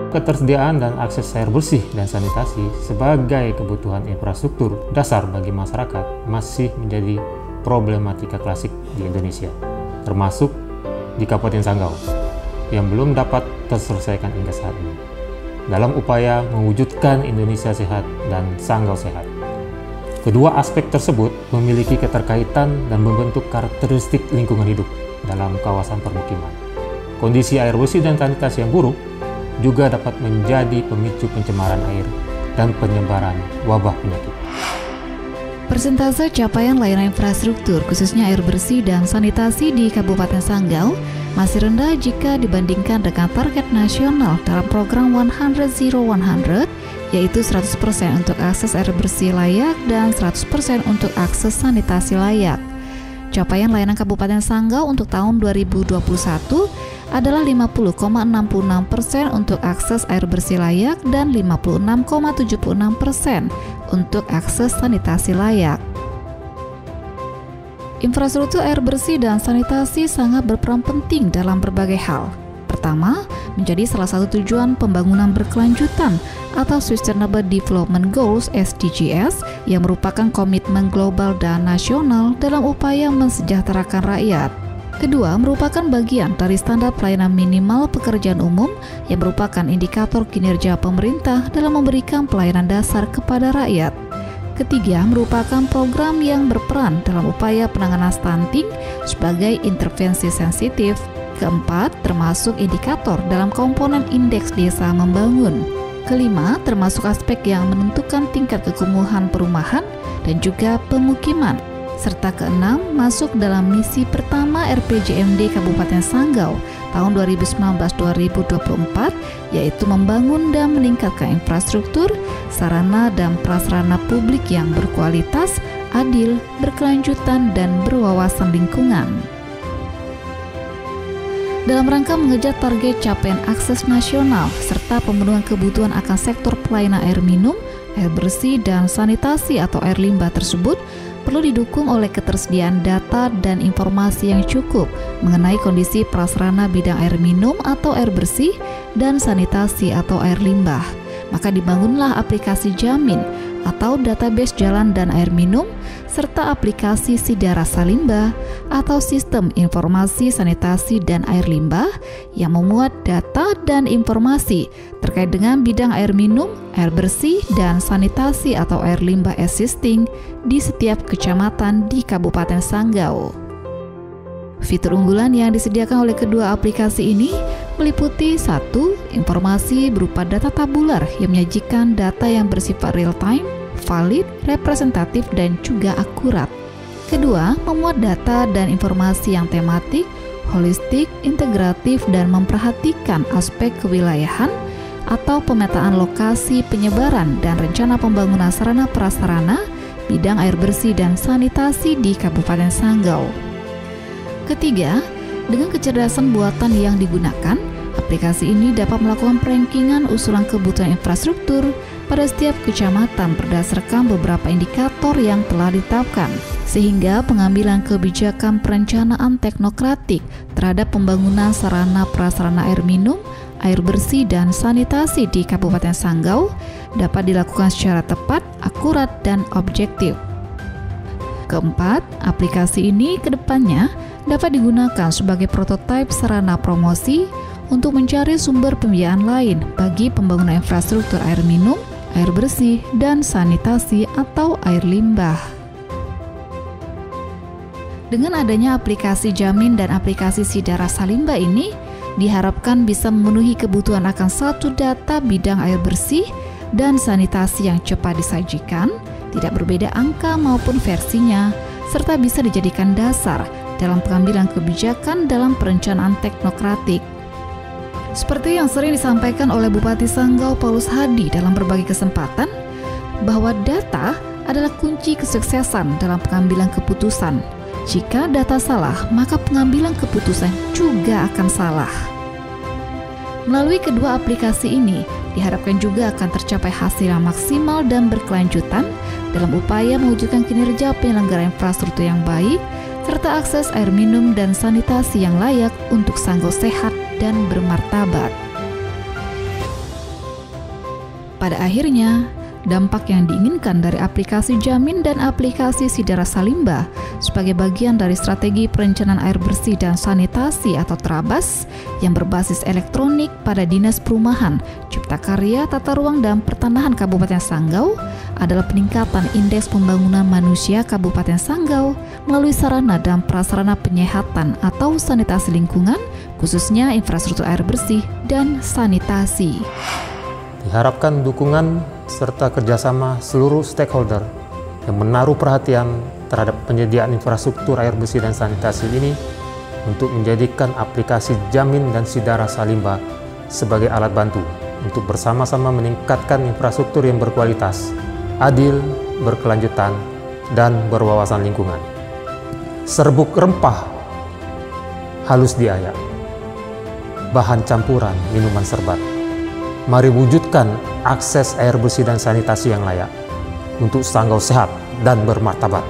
Ketersediaan dan akses air bersih dan sanitasi sebagai kebutuhan infrastruktur dasar bagi masyarakat masih menjadi problematika klasik di Indonesia, termasuk di Kabupaten Sanggau, yang belum dapat terselesaikan hingga saat ini. Dalam upaya mewujudkan Indonesia sehat dan Sanggau sehat, kedua aspek tersebut memiliki keterkaitan dan membentuk karakteristik lingkungan hidup dalam kawasan permukiman. Kondisi air bersih dan sanitasi yang buruk juga dapat menjadi pemicu pencemaran air dan penyebaran wabah penyakit. Persentase capaian layanan infrastruktur khususnya air bersih dan sanitasi di Kabupaten Sanggau masih rendah jika dibandingkan dengan target nasional dalam program 100 yaitu 100% untuk akses air bersih layak dan 100% untuk akses sanitasi layak. Capaian layanan Kabupaten Sanggau untuk tahun 2021 adalah 50,66% untuk akses air bersih layak dan 56,76% untuk akses sanitasi layak. Infrastruktur air bersih dan sanitasi sangat berperan penting dalam berbagai hal. Pertama, menjadi salah satu tujuan pembangunan berkelanjutan atau Sustainable Development Goals (SDGs) yang merupakan komitmen global dan nasional dalam upaya mensejahterakan rakyat. Kedua, merupakan bagian dari standar pelayanan minimal pekerjaan umum yang merupakan indikator kinerja pemerintah dalam memberikan pelayanan dasar kepada rakyat. Ketiga, merupakan program yang berperan dalam upaya penanganan stunting sebagai intervensi sensitif. Keempat, termasuk indikator dalam komponen indeks desa membangun. Kelima, termasuk aspek yang menentukan tingkat kekumuhan perumahan dan juga pemukiman. Serta keenam, masuk dalam misi pertama RPJMD Kabupaten Sanggau tahun 2019-2024, yaitu membangun dan meningkatkan infrastruktur, sarana dan prasarana publik yang berkualitas, adil, berkelanjutan, dan berwawasan lingkungan. Dalam rangka mengejar target capaian akses nasional serta pemenuhan kebutuhan akan sektor pelayanan air minum, air bersih, dan sanitasi atau air limbah tersebut, perlu didukung oleh ketersediaan data dan informasi yang cukup mengenai kondisi prasarana bidang air minum atau air bersih dan sanitasi atau air limbah. Maka dibangunlah aplikasi Jamin atau database jalan dan air minum serta aplikasi Sidara Salimba atau sistem informasi sanitasi dan air limbah yang memuat data dan informasi terkait dengan bidang air minum, air bersih, dan sanitasi atau air limbah existing di setiap kecamatan di Kabupaten Sanggau. Fitur unggulan yang disediakan oleh kedua aplikasi ini meliputi 1. Informasi berupa data tabular yang menyajikan data yang bersifat real-time, valid, representatif, dan juga akurat. Kedua, memuat data dan informasi yang tematik, holistik, integratif, dan memperhatikan aspek kewilayahan atau pemetaan lokasi penyebaran dan rencana pembangunan sarana prasarana bidang air bersih dan sanitasi di Kabupaten Sanggau. Ketiga, dengan kecerdasan buatan yang digunakan, aplikasi ini dapat melakukan perankingan usulan kebutuhan infrastruktur pada setiap kecamatan berdasarkan beberapa indikator yang telah ditetapkan, sehingga pengambilan kebijakan perencanaan teknokratik terhadap pembangunan sarana prasarana air minum, air bersih, dan sanitasi di Kabupaten Sanggau dapat dilakukan secara tepat, akurat, dan objektif. Keempat, aplikasi ini kedepannya dapat digunakan sebagai prototipe sarana promosi untuk mencari sumber pembiayaan lain bagi pembangunan infrastruktur air minum, air bersih, dan sanitasi atau air limbah. Dengan adanya aplikasi Jamin dan aplikasi Sidara Salimba ini, diharapkan bisa memenuhi kebutuhan akan satu data bidang air bersih dan sanitasi yang cepat disajikan, tidak berbeda angka maupun versinya, serta bisa dijadikan dasar dalam pengambilan kebijakan dalam perencanaan teknokratik. Seperti yang sering disampaikan oleh Bupati Sanggau Paulus Hadi dalam berbagai kesempatan, bahwa data adalah kunci kesuksesan dalam pengambilan keputusan. Jika data salah, maka pengambilan keputusan juga akan salah. Melalui kedua aplikasi ini, diharapkan juga akan tercapai hasil yang maksimal dan berkelanjutan dalam upaya mewujudkan kinerja penyelenggaraan infrastruktur yang baik, serta akses air minum dan sanitasi yang layak untuk Sanggau sehat dan bermartabat. Pada akhirnya, dampak yang diinginkan dari aplikasi Jamin dan aplikasi Sidara Salimba sebagai bagian dari strategi perencanaan air bersih dan sanitasi atau Trabas yang berbasis elektronik pada Dinas Perumahan, Cipta Karya, Tata Ruang dan Pertanahan Kabupaten Sanggau adalah peningkatan indeks pembangunan manusia Kabupaten Sanggau melalui sarana dan prasarana penyehatan atau sanitasi lingkungan, khususnya infrastruktur air bersih dan sanitasi. Diharapkan dukungan serta kerjasama seluruh stakeholder yang menaruh perhatian terhadap penyediaan infrastruktur air bersih dan sanitasi ini untuk menjadikan aplikasi Jamin dan Sidara Salimba sebagai alat bantu untuk bersama-sama meningkatkan infrastruktur yang berkualitas, adil, berkelanjutan, dan berwawasan lingkungan. Serbuk rempah halus diayak, bahan campuran minuman serbat. Mari wujudkan akses air bersih dan sanitasi yang layak untuk Sanggau sehat dan bermartabat.